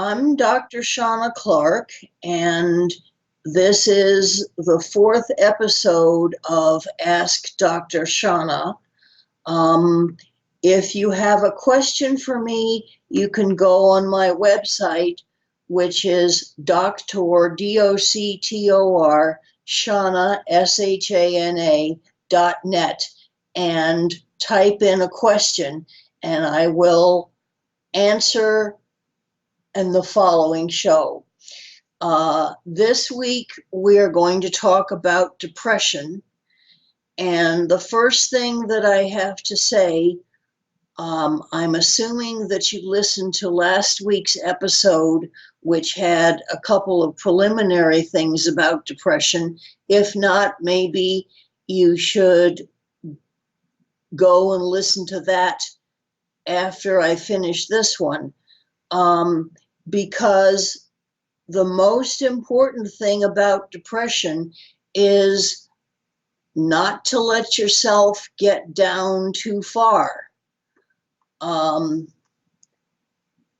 I'm Dr. Shana Clark, and this is the fourth episode of Ask Dr. Shana. Um, if you have a question for me, you can go on my website, which is Doctor, D-O-C-T-O-R, Shana, S-H-A-N-A, .net, and type in a question, and I will answer in the following show. This week, we are going to talk about depression. And the first thing that I have to say, I'm assuming that you listened to last week's episode, which had a couple of preliminary things about depression. If not, maybe you should go and listen to that after I finish this one. Because the most important thing about depression is not to let yourself get down too far.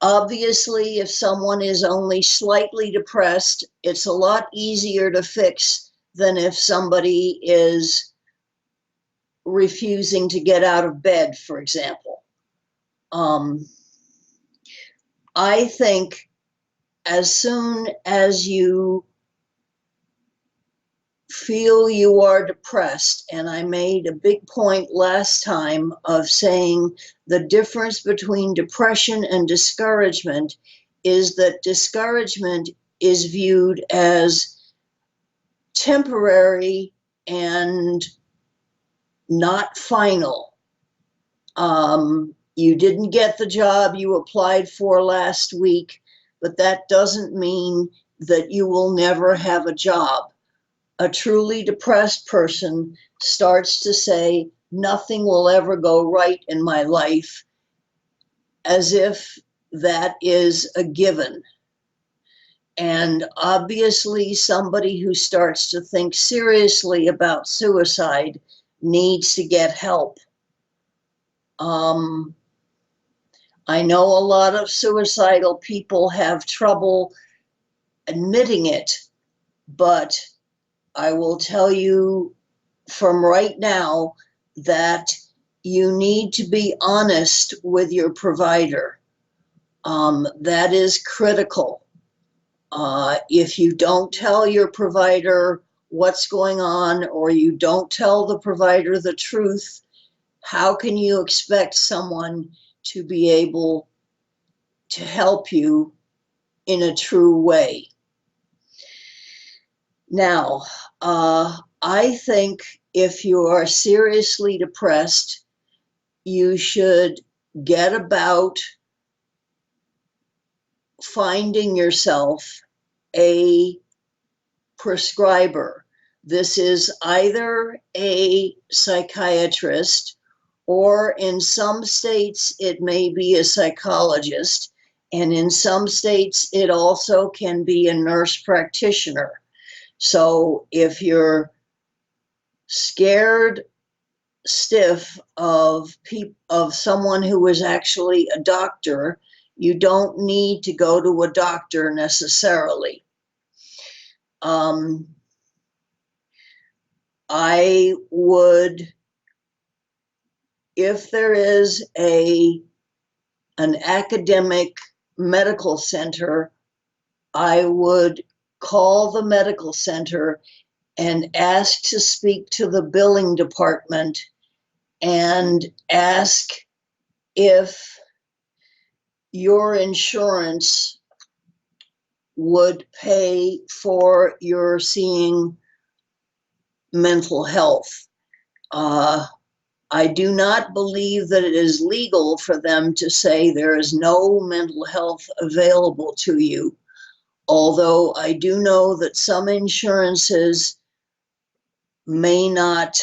Obviously, if someone is only slightly depressed, it's a lot easier to fix than if somebody is refusing to get out of bed, for example. I think as soon as you feel you are depressed, and I made a big point last time of saying the difference between depression and discouragement is that discouragement is viewed as temporary and not final. You didn't get the job you applied for last week, but that doesn't mean that you will never have a job. A truly depressed person starts to say, nothing will ever go right in my life, as if that is a given. And obviously, somebody who starts to think seriously about suicide needs to get help. I know a lot of suicidal people have trouble admitting it, but I will tell you from right now that you need to be honest with your provider. That is critical. If you don't tell your provider what's going on, or you don't tell the provider the truth, how can you expect someone to be able to help you in a true way? Now, I think if you are seriously depressed, you should get about finding yourself a prescriber. This is either a psychiatrist, or in some states it may be a psychologist, and in some states it also can be a nurse practitioner. So if you're scared stiff of someone who is actually a doctor, you don't need to go to a doctor necessarily. I would, if there is an academic medical center, I would call the medical center and ask to speak to the billing department and ask if your insurance would pay for your seeing mental health. I do not believe that it is legal for them to say there is no mental health available to you, although I do know that some insurances may not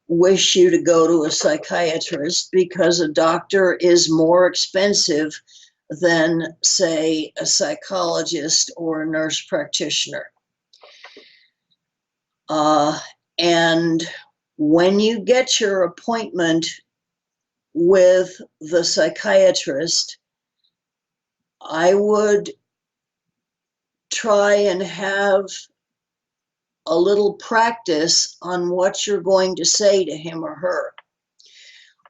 wish you to go to a psychiatrist because a doctor is more expensive than, say, a psychologist or a nurse practitioner. And when you get your appointment with the psychiatrist, I would try and have a little practice on what you're going to say to him or her.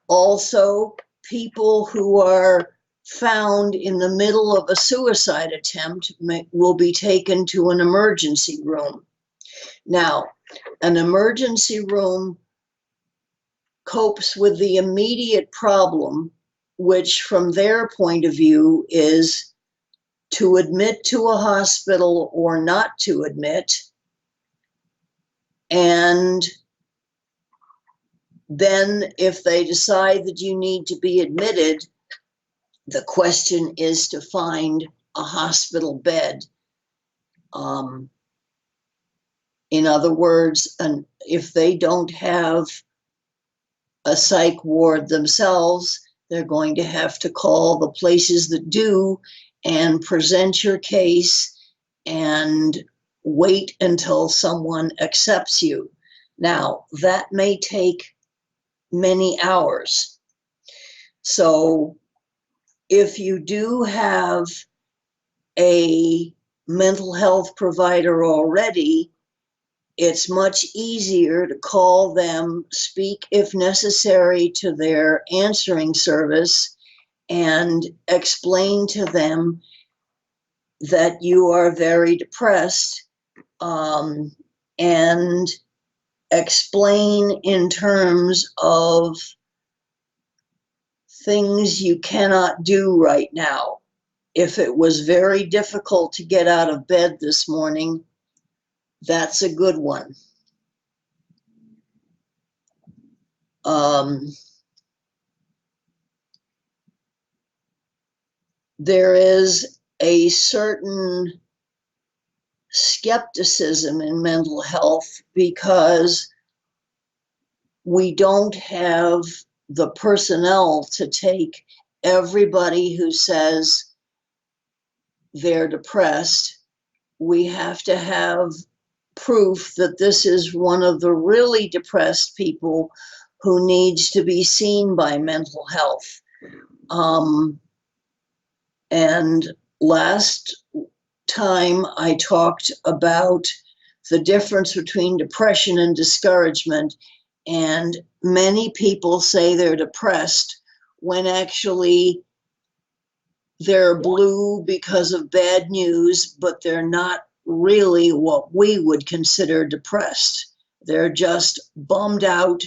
Also, people who are found in the middle of a suicide attempt will be taken to an emergency room. Now, an emergency room copes with the immediate problem, which from their point of view is to admit to a hospital or not to admit. And then if they decide that you need to be admitted, the question is to find a hospital bed. In other words, if they don't have a psych ward themselves, they're going to have to call the places that do and present your case and wait until someone accepts you. Now, that may take many hours. So if you do have a mental health provider already, it's much easier to call them, speak if necessary to their answering service, and explain to them that you are very depressed, and explain in terms of things you cannot do right now. If it was very difficult to get out of bed this morning, that's a good one. There is a certain skepticism in mental health because we don't have the personnel to take everybody who says they're depressed. We have to have proof that this is one of the really depressed people who needs to be seen by mental health. And last time I talked about the difference between depression and discouragement, and many people say they're depressed when actually they're blue because of bad news, but they're not really what we would consider depressed. They're just bummed out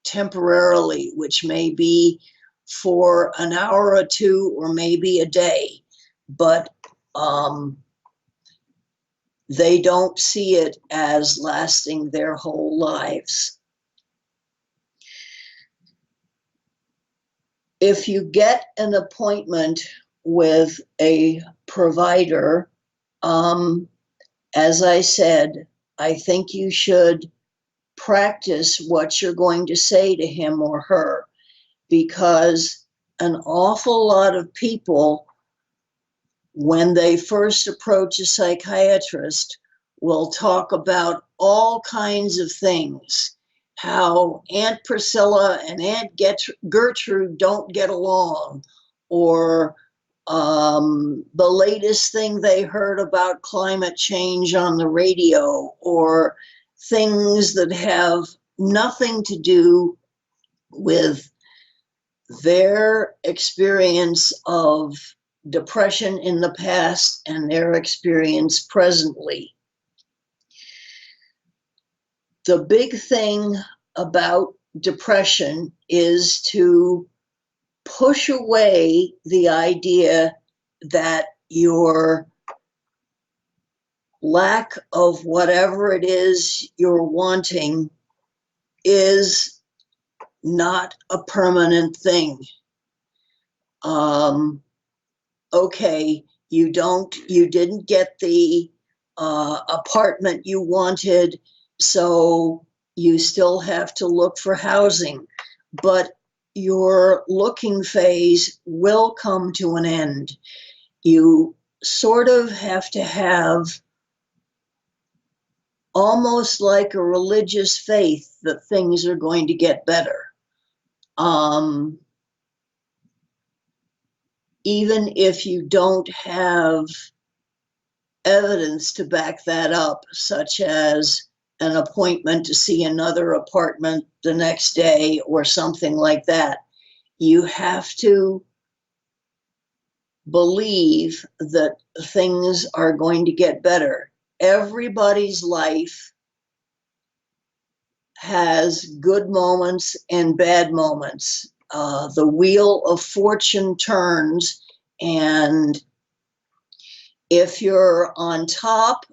temporarily, which may be for an hour or two or maybe a day, but they don't see it as lasting their whole lives. If you get an appointment with a provider, as I said, I think you should practice what you're going to say to him or her, because an awful lot of people, when they first approach a psychiatrist, will talk about all kinds of things, how Aunt Priscilla and Aunt Gertrude don't get along, or the latest thing they heard about climate change on the radio, or things that have nothing to do with their experience of depression in the past and their experience presently. The big thing about depression is to push away the idea that your lack of whatever it is you're wanting is not a permanent thing. Okay, you didn't get the apartment you wanted, so you still have to look for housing, but your looking phase will come to an end. You sort of have to have almost like a religious faith that things are going to get better. even if you don't have evidence to back that up, such as an appointment to see another apartment the next day or something like that. You have to believe that things are going to get better. Everybody's life has good moments and bad moments. The wheel of fortune turns, and if you're on top,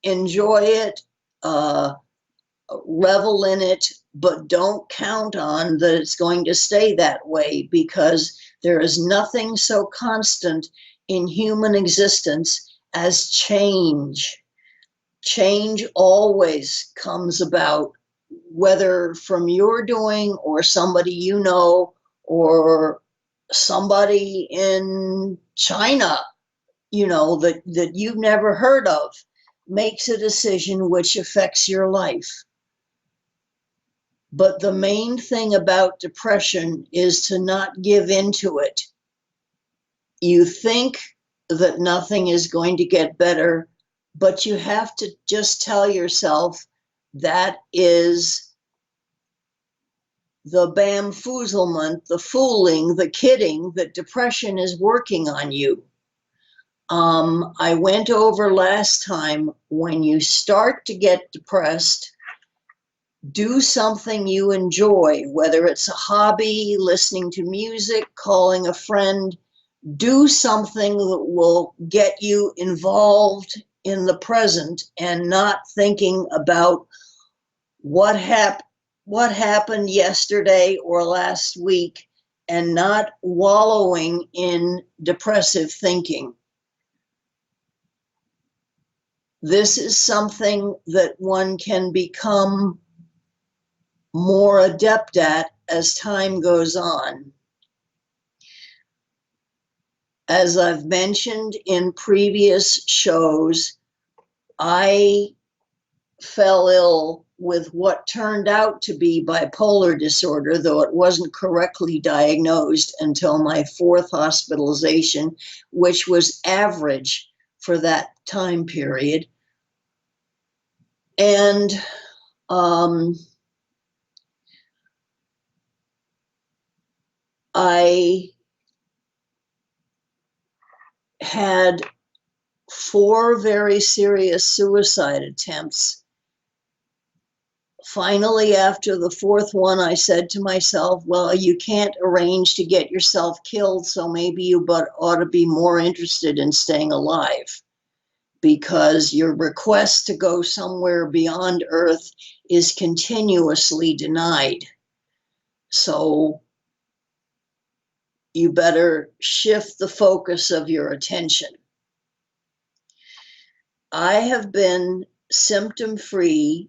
enjoy it, uh, revel in it, but don't count on that it's going to stay that way, because there is nothing so constant in human existence as change. Change always comes about, whether from your doing or somebody you know or somebody in China, that you've never heard of, makes a decision which affects your life. But the main thing about depression is to not give into it. You think that nothing is going to get better, but you have to just tell yourself that is the bamboozlement, the fooling, the kidding, that depression is working on you. I went over last time, when you start to get depressed, do something you enjoy, whether it's a hobby, listening to music, calling a friend. Do something that will get you involved in the present and not thinking about what happened yesterday or last week, and not wallowing in depressive thinking. This is something that one can become more adept at as time goes on. As I've mentioned in previous shows, I fell ill with what turned out to be bipolar disorder, though it wasn't correctly diagnosed until my fourth hospitalization, which was average for that time period. And I had 4 very serious suicide attempts. Finally, after the 4th one, I said to myself, well, you can't arrange to get yourself killed, so maybe you ought to be more interested in staying alive, because your request to go somewhere beyond Earth is continuously denied. So you better shift the focus of your attention. I have been symptom-free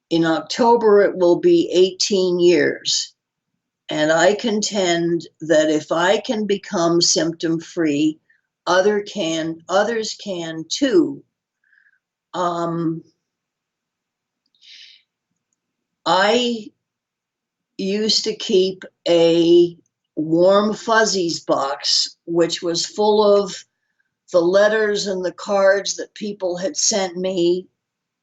in October, it will be 18 years. And I contend that if I can become symptom-free, others can too. I used to keep a warm fuzzies box, which was full of the letters and the cards that people had sent me,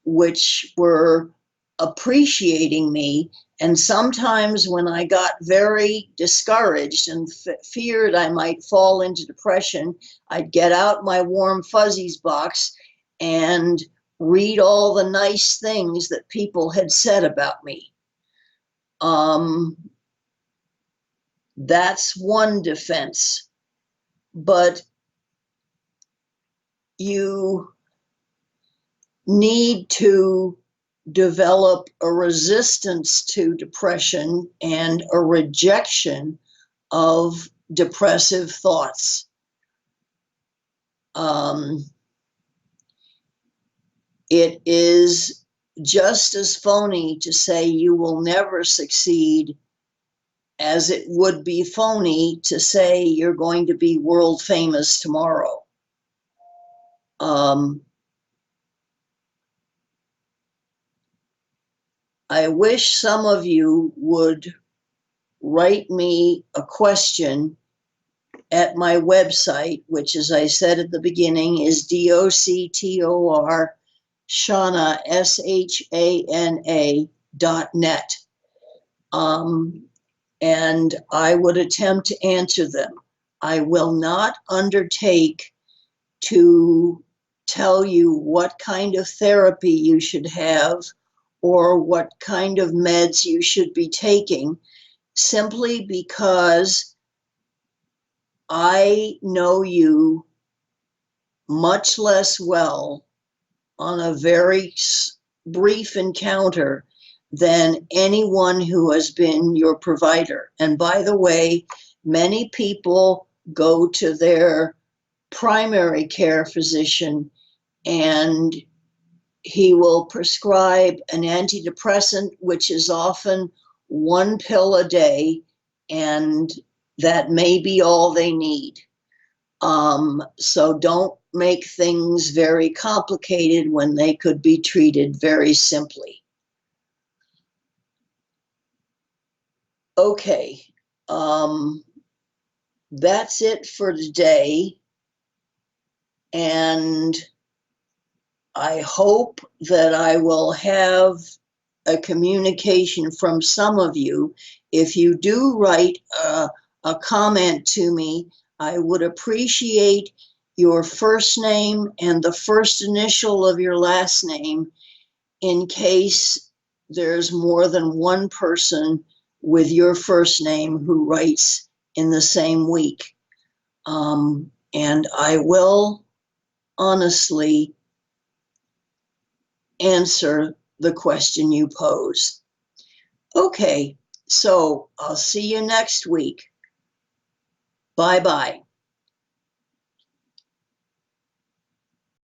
which were appreciating me. And sometimes when I got very discouraged and feared I might fall into depression, I'd get out my warm fuzzies box and read all the nice things that people had said about me. That's one defense. But you need to develop a resistance to depression and a rejection of depressive thoughts. It is just as phony to say you will never succeed as it would be phony to say you're going to be world famous tomorrow. I wish some of you would write me a question at my website, which, as I said at the beginning, is DOCTOR Shana, SHANA.net. And I would attempt to answer them. I will not undertake to tell you what kind of therapy you should have or what kind of meds you should be taking, simply because I know you much less well on a very brief encounter than anyone who has been your provider. And by the way, many people go to their primary care physician and he will prescribe an antidepressant, which is often one pill a day, and that may be all they need. So don't make things very complicated when they could be treated very simply. Okay, that's it for today. And I hope that I will have a communication from some of you. If you do write a comment to me, I would appreciate your first name and the first initial of your last name in case there's more than one person with your first name who writes in the same week. And I will honestly answer the question you pose. Okay, so I'll see you next week. Bye-bye.